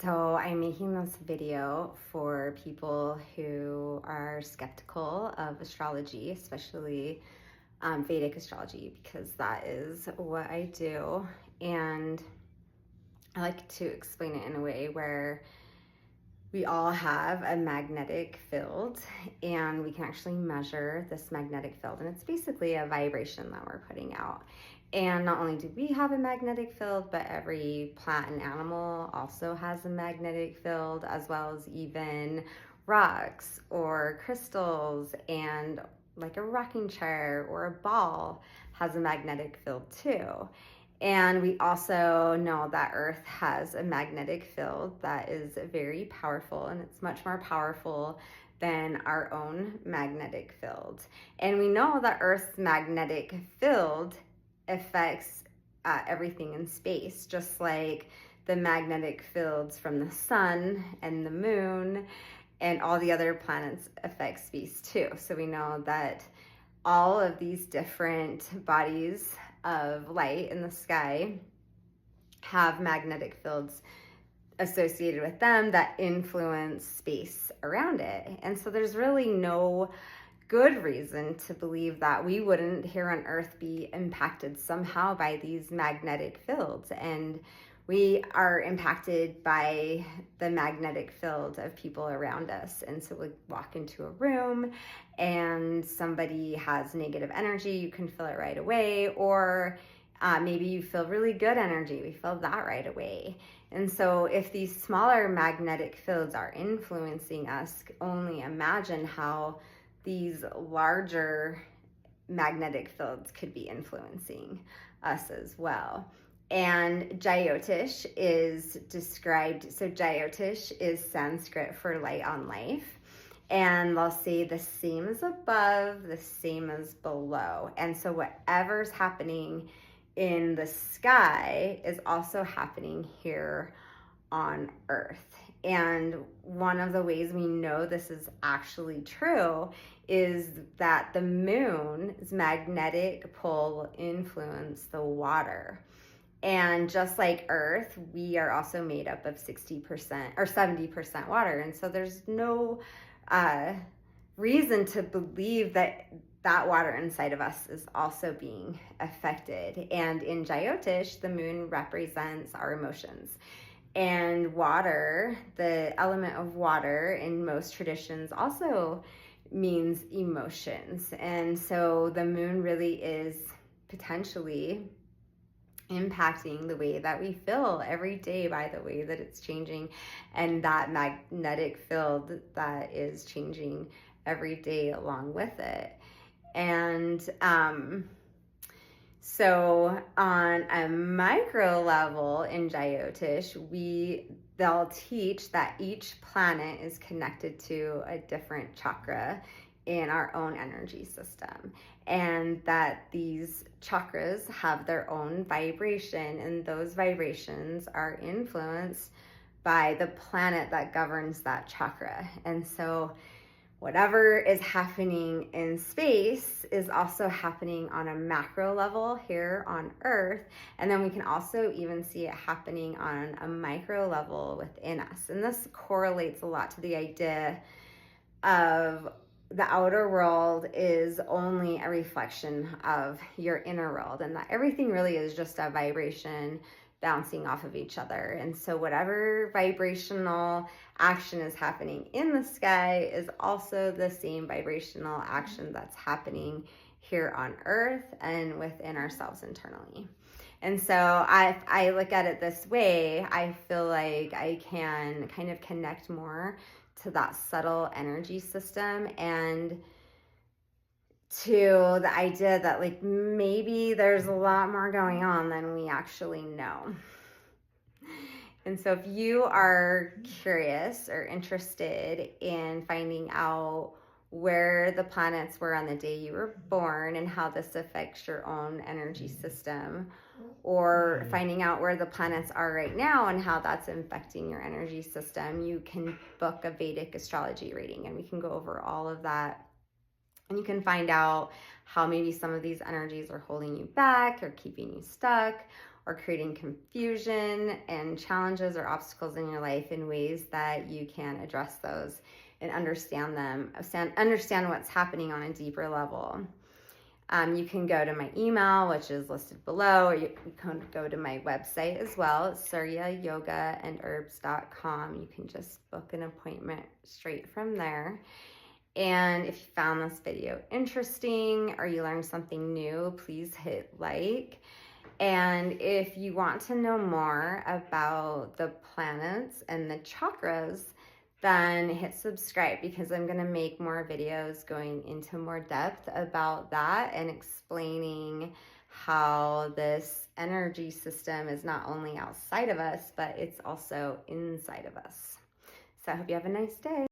So I'm making this video for people who are skeptical of astrology, especially Vedic astrology, because that is what I do. And I like to explain it in a way where we all have a magnetic field and we can actually measure this magnetic field, and it's basically a vibration that we're putting out. And not only do we have a magnetic field, but every plant and animal also has a magnetic field, as well as even rocks or crystals, and like a rocking chair or a ball has a magnetic field too. And we also know that Earth has a magnetic field that is very powerful, and it's much more powerful than our own magnetic field. And we know that Earth's magnetic field affects everything in space, just like the magnetic fields from the sun and the moon and all the other planets affect space too. So we know that all of these different bodies of light in the sky have magnetic fields associated with them that influence space around it. And so there's really no good reason to believe that we wouldn't here on Earth be impacted somehow by these magnetic fields. And we are impacted by the magnetic field of people around us. And so we walk into a room and somebody has negative energy, you can feel it right away. Or maybe you feel really good energy, we feel that right away. And so if these smaller magnetic fields are influencing us, only imagine how these larger magnetic fields could be influencing us as well. And Jyotish is described, so Jyotish is Sanskrit for light on life. And they'll say the same as above, the same as below. And so whatever's happening in the sky is also happening here on Earth. And one of the ways we know this is actually true is that the moon's magnetic pull will influence the water. And just like Earth, we are also made up of 60% or 70% water. And so there's no reason to believe that that water inside of us is also being affected. And in Jyotish, the moon represents our emotions. And water, the element of water in most traditions also means emotions. And so the moon really is potentially impacting the way that we feel every day by the way that it's changing, and that magnetic field that is changing every day along with it. And so on a micro level in Jyotish, they'll teach that each planet is connected to a different chakra in our own energy system, and that these chakras have their own vibration, and those vibrations are influenced by the planet that governs that chakra. And so whatever is happening in space is also happening on a macro level here on Earth. And then we can also even see it happening on a micro level within us. And this correlates a lot to the idea of the outer world is only a reflection of your inner world, and that everything really is just a vibration bouncing off of each other. And so whatever vibrational action is happening in the sky is also the same vibrational action that's happening here on Earth and within ourselves internally. And so I look at it this way, I feel like I can kind of connect more to that subtle energy system, and to the idea that like maybe there's a lot more going on than we actually know. And so if you are curious or interested in finding out where the planets were on the day you were born and how this affects your own energy system, or finding out where the planets are right now and how that's affecting your energy system, you can book a Vedic astrology reading, and we can go over all of that. And you can find out how maybe some of these energies are holding you back or keeping you stuck, or creating confusion and challenges or obstacles in your life in ways that you can address those and understand them, understand what's happening on a deeper level. You can go to my email, which is listed below, or you can go to my website as well, suryayogaansherbs.com. You can just book an appointment straight from there. And if you found this video interesting or you learned something new, please hit like. And if you want to know more about the planets and the chakras, then hit subscribe, because I'm going to make more videos going into more depth about that and explaining how this energy system is not only outside of us, but it's also inside of us. So I hope you have a nice day.